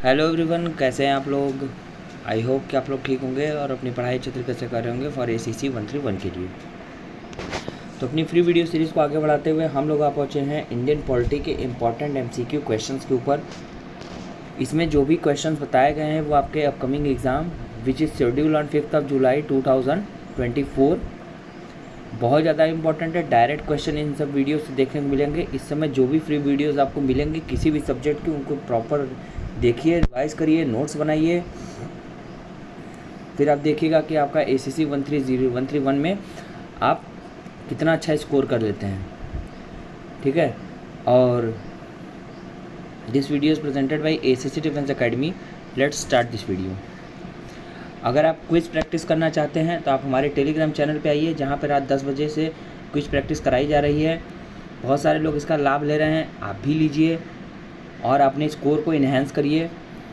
Hello everyone, कैसे हैं आप लोग। आई होप कि आप लोग ठीक होंगे और अपनी पढ़ाई अच्छे तरीके से कर रहे होंगे फॉर ACC 131 के लिए। तो अपनी फ्री वीडियो सीरीज़ को आगे बढ़ाते हुए हम लोग आ पहुँचे हैं इंडियन पॉलिटी के इम्पॉर्टेंट MCQ क्वेश्चंस के ऊपर। इसमें जो भी क्वेश्चंस बताए गए हैं वो आपके upcoming exam which is schedule on 5 जुलाई 2024 बहुत ज़्यादा इंपॉर्टेंट है। डायरेक्ट क्वेश्चन इन सब वीडियो से देखने को मिलेंगे। इस समय जो भी फ्री वीडियोस आपको मिलेंगे किसी भी सब्जेक्ट की, उनको प्रॉपर देखिए, रिवाइज करिए, नोट्स बनाइए। फिर आप देखिएगा कि आपका ACC 131 में आप कितना अच्छा स्कोर कर लेते हैं, ठीक है। और this video is presented by ACC defence academy. Let's start this video. अगर आप क्विज़ प्रैक्टिस करना चाहते हैं तो आप हमारे टेलीग्राम चैनल पे आइए, जहाँ पर रात 10 बजे से क्विज़ प्रैक्टिस कराई जा रही है। बहुत सारे लोग इसका लाभ ले रहे हैं, आप भी लीजिए और अपने स्कोर को इन्हेंस करिए।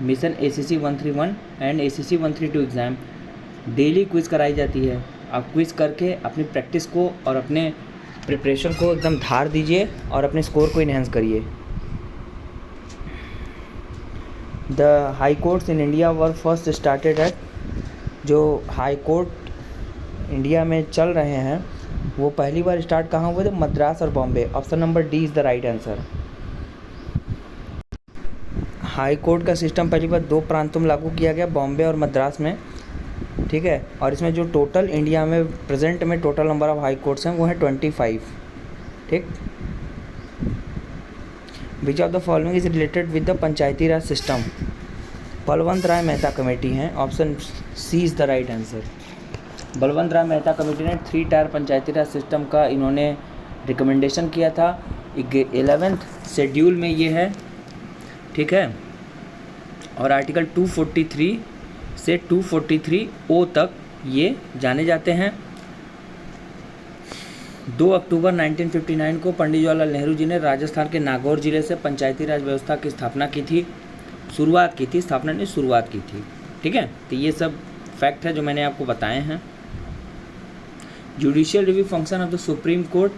Mission ACC 131 and ACC 132 exam daily quiz कराई जाती है। आप क्विज़ करके अपनी प्रैक्टिस को और अपने प्रिपरेशन को एकदम धार दीजिए और अपने स्कोर को इन्हेंस करिए। The high courts in India were first started at, जो हाई कोर्ट इंडिया में चल रहे हैं वो पहली बार स्टार्ट कहाँ हुए थे? मद्रास और Bombay. Option number D is the right answer. High court का सिस्टम पहली बार 2 प्रांतों में लागू किया गया, बॉम्बे और मद्रास में, ठीक है। और इसमें जो टोटल इंडिया में प्रेजेंट में total number of high courts हैं वो है 25, ठीक। Which of the following is related with the panchayati raj system? Balwant Rai Mehta committee हैं। Option C is the right answer. Balwant Rai Mehta committee ने 3 टायर पंचायती राज सिस्टम का इन्होंने रिकमेंडेशन किया था। 11th शेड्यूल में ये है, ठीक है। और आर्टिकल 243 से 243O तक ये जाने जाते हैं। 2 अक्टूबर 1959 को पंडित जवाहरलाल नेहरू जी ने राजस्थान के नागौर जिले से पंचायती राज व्यवस्था की स्थापना की थी। शुरुआत की थी, स्थापना ने शुरुआत की थी, ठीक है। तो ये सब फैक्ट है जो मैंने आपको बताए हैं। Judicial review function of the supreme court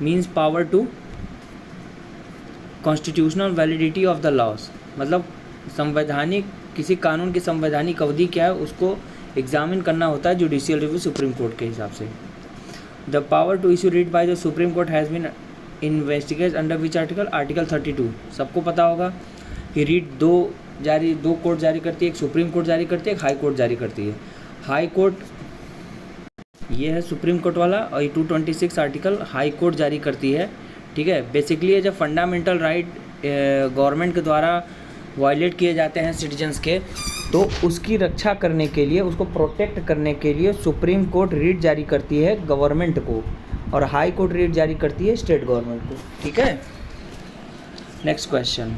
means power to constitutional validity of the laws, मतलब संवैधानिक किसी कानून की संवैधानिक अवधि क्या है उसको एग्जामिन करना होता है जुडिशियल रिव्यू सुप्रीम कोर्ट के हिसाब से। The power to issue writ by the supreme court has been investigate under which article? Article 32। सबको पता होगा कि रीट दो कोर्ट जारी करती है, एक सुप्रीम कोर्ट जारी करती है, एक हाई कोर्ट जारी करती है। हाई कोर्ट ये है सुप्रीम कोर्ट वाला, और 226 आर्टिकल हाई कोर्ट जारी करती है, ठीक है। बेसिकली ये जब फंडामेंटल राइट गवर्नमेंट के द्वारा वायलेट किए जाते हैं सिटीजन्स के, तो उसकी रक्षा करने के लिए, उसको प्रोटेक्ट करने के लिए सुप्रीम कोर्ट रीट जारी करती है गवर्नमेंट को, और हाई कोर्ट रीट जारी करती है स्टेट गवर्नमेंट को, ठीक है। Next question.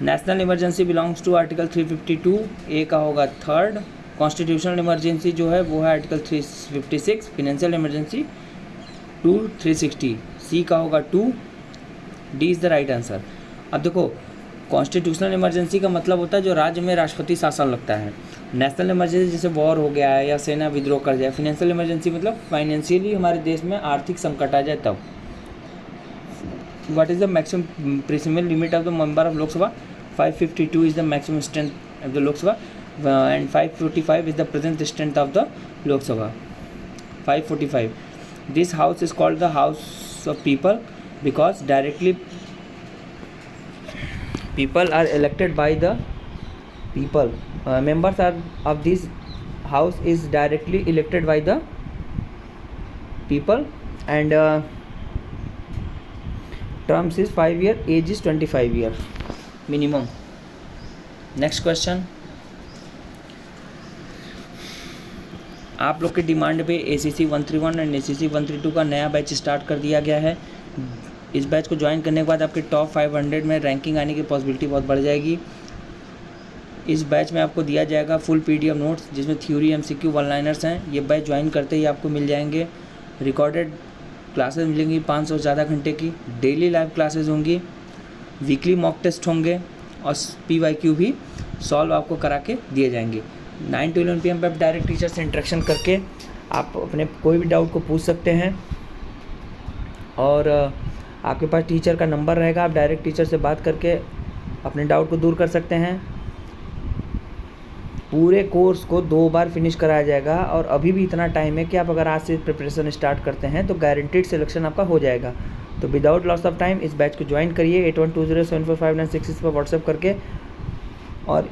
National emergency belongs to article 352, A का होगा 3rd। कॉन्स्टिट्यूशनल इमरजेंसी जो है वो है आर्टिकल 356। फिनेंशियल इमरजेंसी 360, सी का होगा 2, D is the right answer. अब देखो, कॉन्स्टिट्यूशनल इमरजेंसी का मतलब होता है जो राज्य में राष्ट्रपति शासन लगता है। नेशनल इमरजेंसी जैसे वॉर हो गया है या सेना विद्रोह कर जाए। फाइनेंशियल इमरजेंसी मतलब फाइनेंशियली हमारे देश में आर्थिक संकट आ जाए तब। What is the maximum permissible limit of the member of Lok Sabha? 552 is the maximum strength of the Lok Sabha and 545 is the present strength of the Lok Sabha. 545। This house is called the house of people because directly people are elected by the people. Members of this house is directly elected by the people, and terms is 5 year, age is 25 year minimum. Next question. आप लोग के demand पे ACC 131 and ACC 132 का नया batch start कर दिया गया है। इस बैच को ज्वाइन करने के बाद आपके टॉप 500 में रैंकिंग आने की पॉसिबिलिटी बहुत बढ़ जाएगी। इस बैच में आपको दिया जाएगा फुल PDF नोट्स जिसमें थ्योरी, MCQ, वन लाइनर्स हैं। ये बैच ज्वाइन करते ही आपको मिल जाएंगे। रिकॉर्डेड क्लासेस मिलेंगी 500 से ज़्यादा घंटे की। डेली लाइव क्लासेस होंगी, वीकली मॉक टेस्ट होंगे और PYQ भी सॉल्व आपको करा के दिए जाएंगे। 9 to 11 PM पर आप डायरेक्ट टीचर से इंटरेक्शन करके आप अपने कोई भी डाउट को पूछ सकते हैं। और आपके पास टीचर का नंबर रहेगा, आप डायरेक्ट टीचर से बात करके अपने डाउट को दूर कर सकते हैं। पूरे कोर्स को 2 बार फिनिश कराया जाएगा और अभी भी इतना टाइम है कि आप अगर आज से प्रिपरेशन स्टार्ट करते हैं तो गारंटीड सिलेक्शन आपका हो जाएगा। तो विदाउट लॉस ऑफ टाइम इस बैच को ज्वाइन करिए 8120745966 पर व्हाट्सएप करके, और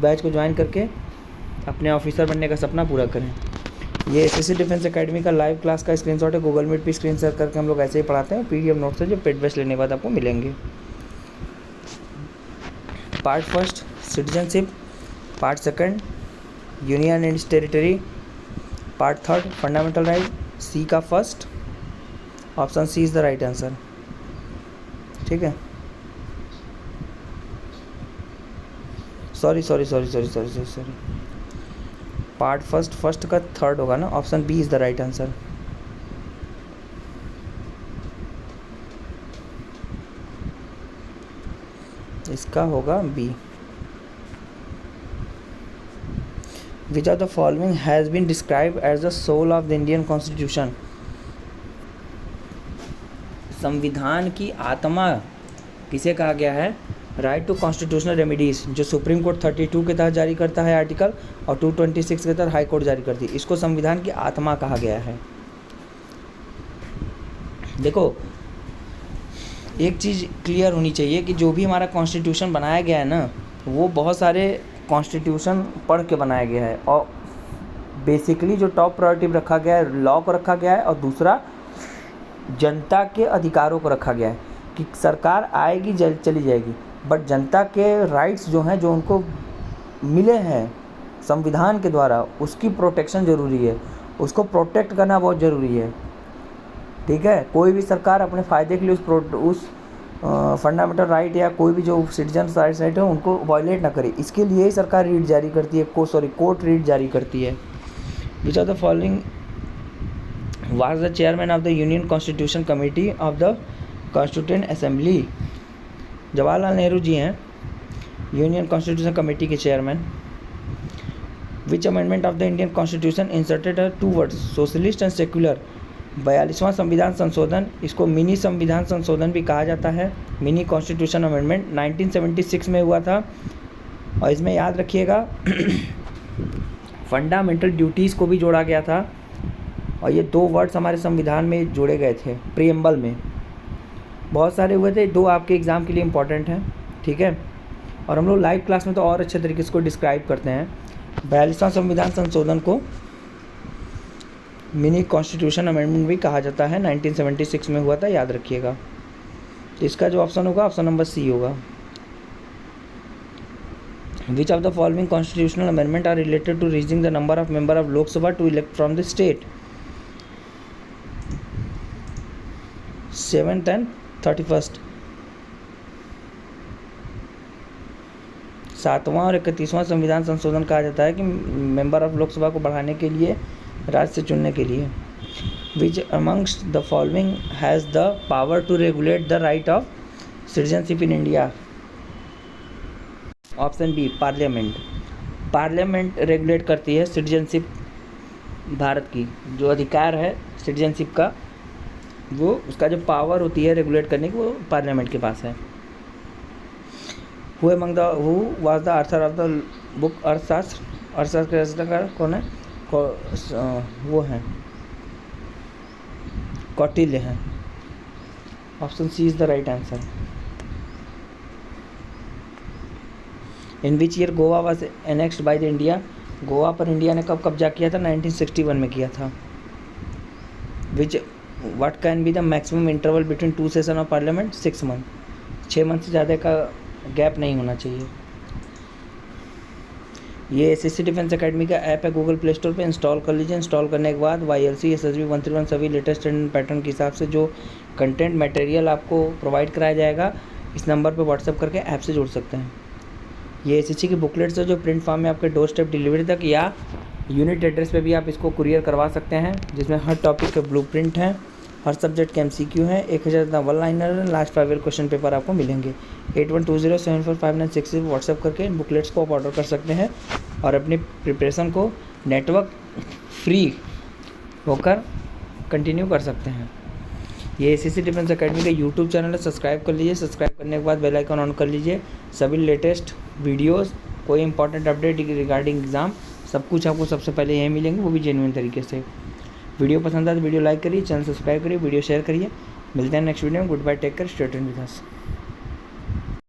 बैच को ज्वाइन करके अपने ऑफिसर बनने का सपना पूरा करें। ये एसएससी डिफेंस एकेडमी का लाइव क्लास का स्क्रीनशॉट है, गूगल मीट पे स्क्रीन शेयर करके हम लोग ऐसे ही पढ़ाते हैं। पीडीएफ नोट्स है जो पेड बैच लेने के बाद आपको मिलेंगे। Part first citizenship, part second union and territory, part third fundamental right, C का first, option C is the right answer. ठीक है, सॉरी, पार्ट फर्स्ट का थर्ड होगा ना, option B is the right answer. इसका होगा B. Which of the following has been described as the soul of the Indian Constitution? संविधान की आत्मा किसे कहा गया है? राइट टू कॉन्स्टिट्यूशनल रेमेडीज, जो सुप्रीम कोर्ट 32 के तहत जारी करता है आर्टिकल, और 226 के तहत हाई कोर्ट जारी करती है, इसको संविधान की आत्मा कहा गया है। देखो, एक चीज़ क्लियर होनी चाहिए कि जो भी हमारा कॉन्स्टिट्यूशन बनाया गया है ना, वो बहुत सारे कॉन्स्टिट्यूशन पढ़ के बनाया गया है, और बेसिकली जो टॉप प्रायोरिटी रखा गया है लॉ को रखा गया है, और दूसरा जनता के अधिकारों को रखा गया है कि सरकार आएगी चली जाएगी, बट जनता के राइट्स जो हैं, जो उनको मिले हैं संविधान के द्वारा, उसकी प्रोटेक्शन ज़रूरी है, उसको प्रोटेक्ट करना बहुत ज़रूरी है। ठीक है, कोई भी सरकार अपने फ़ायदे के लिए उस फंडामेंटल राइट या कोई भी जो सिटीजन राइट है उनको वायलेट ना करे, इसके लिए ही सरकार रीट जारी करती है, कोर्ट रीट जारी करती है। Which of the following was the chairman of the union constitution committee of the constituent assembly? Jawaharlal Nehru ji हैं यूनियन कॉन्स्टिट्यूशन कमेटी के chairman. Which amendment of the Indian constitution inserted 2 words socialist and secular? 42वां संविधान संशोधन, इसको mini संविधान संशोधन भी कहा जाता है, मिनी कॉन्स्टिट्यूशन अमेंडमेंट 1976 में हुआ था। और इसमें याद रखिएगा फंडामेंटल ड्यूटीज़ को भी जोड़ा गया था, और ये 2 वर्ड्स हमारे संविधान में जोड़े गए थे प्रीएम्बल में। बहुत सारे हुए थे, 2 आपके एग्ज़ाम के लिए इम्पोर्टेंट हैं। ठीक है, और हम लोग लाइव क्लास में तो और अच्छे तरीके से इसको डिस्क्राइब करते हैं। 42वां संविधान संशोधन को मिनी कॉन्स्टिट्यूशन अमेंडमेंट भी कहा जाता है, 1976 में हुआ था, याद रखिएगा। तो इसका जो ऑप्शन होगा, ऑप्शन नंबर सी होगा। Which of the following constitutional amendment are related to raising the number of member of Lok Sabha to elect from the state? 7th and 31st, 7वां और 31वां संविधान संशोधन कहा जाता है कि मेंबर ऑफ लोकसभा को बढ़ाने के लिए, राज्य से चुनने के लिए। Which amongst the following has the power to regulate the right of citizenship in India? Option B parliament. Parliament regulate करती है सिटीजनशिप, भारत की जो अधिकार है सिटीजनशिप का, वो उसका जो पावर होती है रेगुलेट करने की, वो पार्लियामेंट के पास है। Who was the author of the book अर्थशास्त्र? अर्थशास्त्र के रचनाकार कौन है? वो हैं कौटिल्य हैं। Option C is the right answer. In which year Goa was annexed by the India? Goa पर इंडिया ने कब कब्जा किया था? 1961 में किया था। विच what can be the maximum interval between 2 session of parliament? 6 month. 6 month से ज़्यादा का गैप नहीं होना चाहिए। ये एसएससी डिफेंस एकेडमी का ऐप है, गूगल प्ले स्टोर पे इंस्टॉल कर लीजिए। इंस्टॉल करने के बाद YLC SSB 131 सभी लेटेस्ट एंड पैटर्न के हिसाब से जो कंटेंट मटेरियल आपको प्रोवाइड कराया जाएगा, इस नंबर पे व्हाट्सएप करके ऐप से जुड़ सकते हैं। ये एसएससी की बुकलेट्स है जो प्रिंट फॉर्म में आपके डोर स्टेप डिलीवरी तक या यूनिट एड्रेस पे भी आप इसको कुरियर करवा सकते हैं, जिसमें हर टॉपिक के ब्लूप्रिंट हैं, हर सब्जेक्ट के MCQ हैं, 1000 one liner, last 5 year question paper आपको मिलेंगे। 8120745966 व्हाट्सएप करके इन बुकलेट्स को आप ऑर्डर कर सकते हैं और अपनी प्रिपरेशन को नेटवर्क फ्री होकर कंटिन्यू कर सकते हैं। ये एसएससी डिफेंस अकेडमी का यूट्यूब चैनल है, सब्सक्राइब कर लीजिए। सब्सक्राइब करने के बाद बेल आइकन ऑन कर लीजिए। सभी लेटेस्ट वीडियोस, कोई इंपॉर्टेंट अपडेट रिगार्डिंग एग्ज़ाम, सब कुछ आपको सबसे पहले यहीं मिलेंगे, वो भी जेन्युइन तरीके से। वीडियो पसंद आए तो वीडियो लाइक करिए, चैनल सब्सक्राइब करिए, वीडियो शेयर करिए। मिलते हैं नेक्स्ट वीडियो में। Good bye, take care, stay tuned with us.